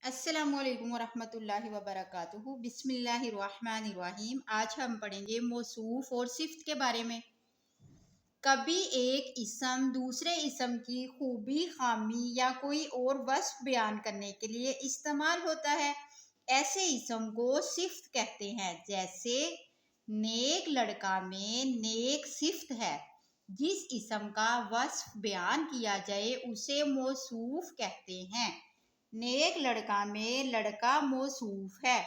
السلام علیکم ورحمۃ اللہ وبرکاتہ۔ بسم اللہ الرحمن الرحیم۔ آج ہم پڑھیں گے موصوف اور صفت کے بارے میں۔ کبھی ایک اسم دوسرے اسم کی خوبی، خامی یا کوئی اور وصف بیان کرنے کے لیے استعمال ہوتا ہے۔ ایسے اسم کو صفت کہتے ہیں۔ جیسے نیک لڑکا میں نیک صفت ہے۔ جس اسم کا وصف بیان کیا جائے اسے موصوف کہتے ہیں۔ نیک لڑکا میں لڑکا موصوف ہے۔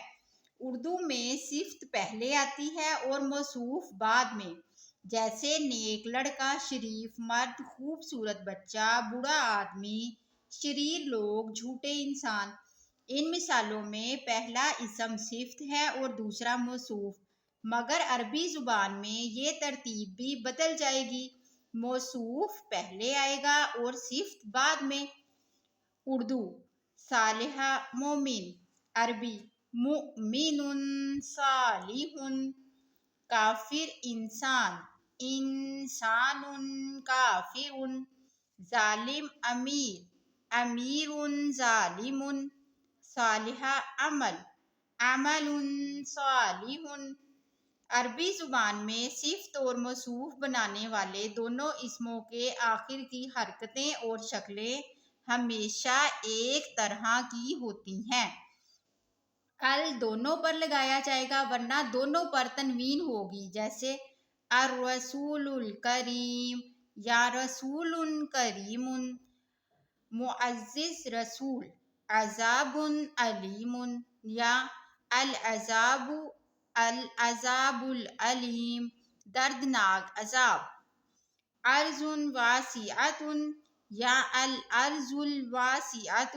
اردو میں صفت پہلے آتی ہے اور موصوف بعد میں۔ جیسے نیک لڑکا، شریف مرد، خوبصورت بچہ، بوڑھا آدمی، شریر لوگ، جھوٹے انسان۔ ان مثالوں میں پہلا اسم صفت ہے اور دوسرا موصوف، مگر عربی زبان میں یہ ترتیب بھی بدل جائے گی۔ موصوف پہلے آئے گا اور صفت بعد میں۔ اردو صالح مومن، عربی مؤمن صالح، کافر انسان انسان کافر، ظالم امیر امیر ظالم، صالح عمل عمل صالح۔ عربی زبان میں صفت اور موصوف بنانے والے دونوں اسموں کے آخر کی حرکتیں اور شکلیں ہمیشہ ایک طرح کی ہوتی ہیں۔ ال دونوں پر لگایا جائے گا ورنہ دونوں پر تنوین ہوگی۔ جیسے الرسول الکریم یا رسول کریم، معزز رسول، عذاب علیم یا العذاب العلیم، دردناک عذاب۔ ارض واسعۃ یا الارض الواسعۃ،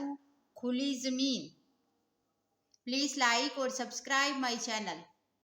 کھلی زمین۔ پلیز لائک اور سبسکرائب مائی چینل۔